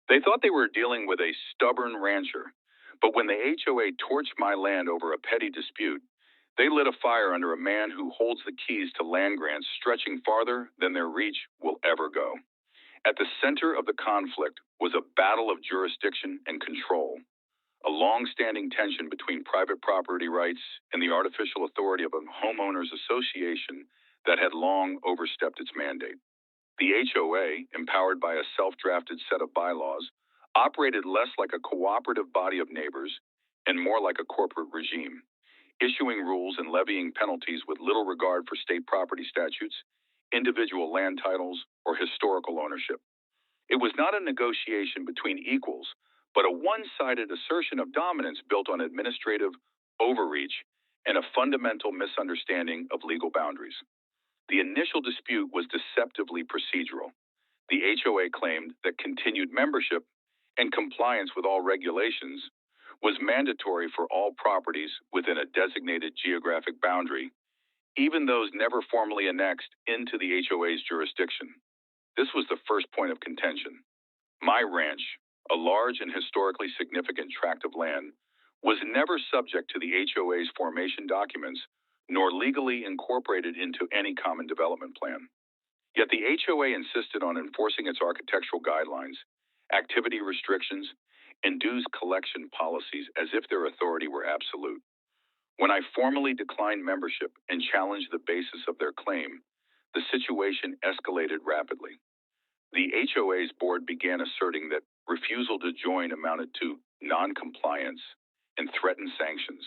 They thought they were dealing with a stubborn rancher, but when the HOA torched my land over a petty dispute, they lit a fire under a man who holds the keys to land grants stretching farther than their reach will ever go. At the center of the conflict was a battle of jurisdiction and control, a long-standing tension between private property rights and the artificial authority of a homeowners association that had long overstepped its mandate. The HOA, empowered by a self-drafted set of bylaws, operated less like a cooperative body of neighbors and more like a corporate regime, issuing rules and levying penalties with little regard for state property statutes, individual land titles, or historical ownership. It was not a negotiation between equals, but a one-sided assertion of dominance built on administrative overreach and a fundamental misunderstanding of legal boundaries. The initial dispute was deceptively procedural. The HOA claimed that continued membership and compliance with all regulations was mandatory for all properties within a designated geographic boundary, even those never formally annexed into the HOA's jurisdiction. This was the first point of contention. My ranch, a large and historically significant tract of land, was never subject to the HOA's formation documents nor legally incorporated into any common development plan. Yet the HOA insisted on enforcing its architectural guidelines, activity restrictions, and dues collection policies as if their authority were absolute. When I formally declined membership and challenged the basis of their claim, the situation escalated rapidly. The HOA's board began asserting that refusal to join amounted to non-compliance and threatened sanctions,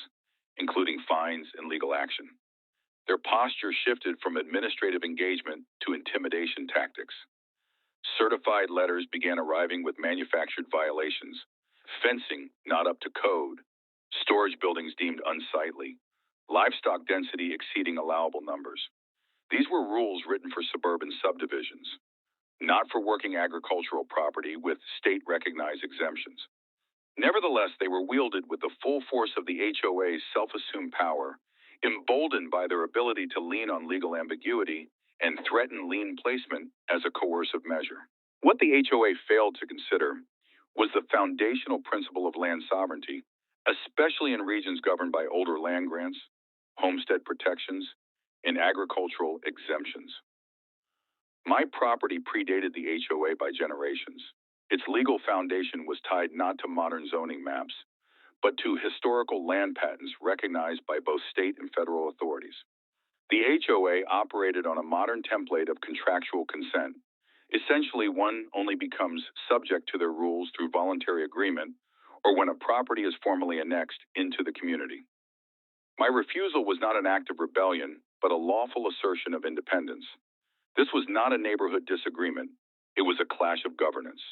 including fines and legal action. Their posture shifted from administrative engagement to intimidation tactics. Certified letters began arriving with manufactured violations, fencing not up to code, storage buildings deemed unsightly, livestock density exceeding allowable numbers. These were rules written for suburban subdivisions, not for working agricultural property with state-recognized exemptions. Nevertheless, they were wielded with the full force of the HOA's self-assumed power, emboldened by their ability to lean on legal ambiguity and threaten lien placement as a coercive measure. What the HOA failed to consider was the foundational principle of land sovereignty, especially in regions governed by older land grants, homestead protections, and agricultural exemptions. My property predated the HOA by generations. Its legal foundation was tied not to modern zoning maps, but to historical land patents recognized by both state and federal authorities. The HOA operated on a modern template of contractual consent. Essentially, one only becomes subject to their rules through voluntary agreement or when a property is formally annexed into the community. My refusal was not an act of rebellion, but a lawful assertion of independence. This was not a neighborhood disagreement. It was a clash of governance,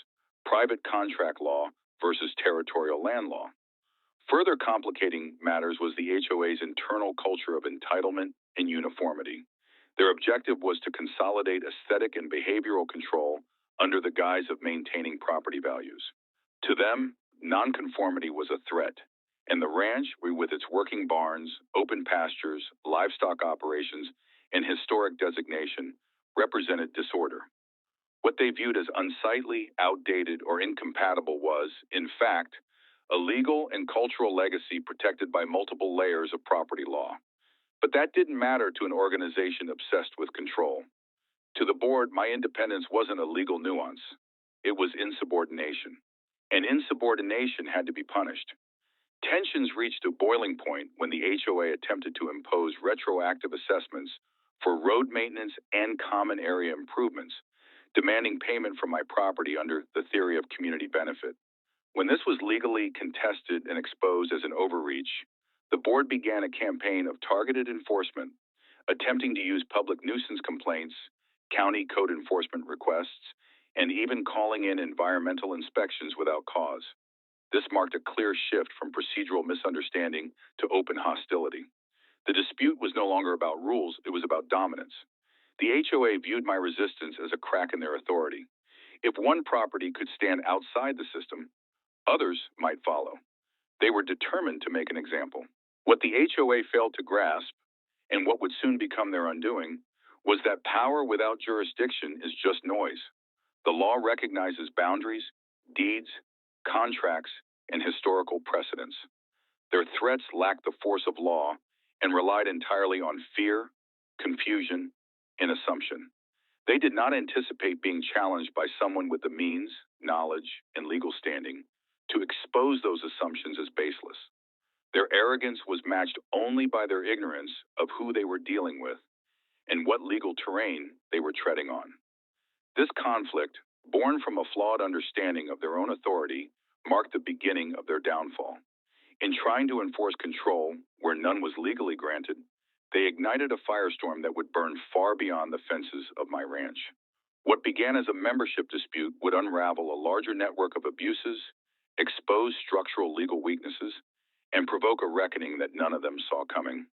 private contract law versus territorial land law. Further complicating matters was the HOA's internal culture of entitlement and uniformity. Their objective was to consolidate aesthetic and behavioral control under the guise of maintaining property values. To them, nonconformity was a threat, and the ranch, with its working barns, open pastures, livestock operations, and historic designation, represented disorder. What they viewed as unsightly, outdated, or incompatible was, in fact, a legal and cultural legacy protected by multiple layers of property law. But that didn't matter to an organization obsessed with control. To the board, my independence wasn't a legal nuance. It was insubordination. And insubordination had to be punished. Tensions reached a boiling point when the HOA attempted to impose retroactive assessments for road maintenance and common area improvements, demanding payment for my property under the theory of community benefit. When this was legally contested and exposed as an overreach, the board began a campaign of targeted enforcement, attempting to use public nuisance complaints, county code enforcement requests, and even calling in environmental inspections without cause. This marked a clear shift from procedural misunderstanding to open hostility. The dispute was no longer about rules, it was about dominance. The HOA viewed my resistance as a crack in their authority. If one property could stand outside the system, others might follow. They were determined to make an example. What the HOA failed to grasp, and what would soon become their undoing, was that power without jurisdiction is just noise. The law recognizes boundaries, deeds, contracts, and historical precedents. Their threats lacked the force of law and relied entirely on fear, confusion, and assumption. They did not anticipate being challenged by someone with the means, knowledge, and legal standing to expose those assumptions as baseless. Their arrogance was matched only by their ignorance of who they were dealing with and what legal terrain they were treading on. This conflict, born from a flawed understanding of their own authority, marked the beginning of their downfall. In trying to enforce control where none was legally granted, they ignited a firestorm that would burn far beyond the fences of my ranch. What began as a membership dispute would unravel a larger network of abuses, expose structural legal weaknesses, and provoke a reckoning that none of them saw coming.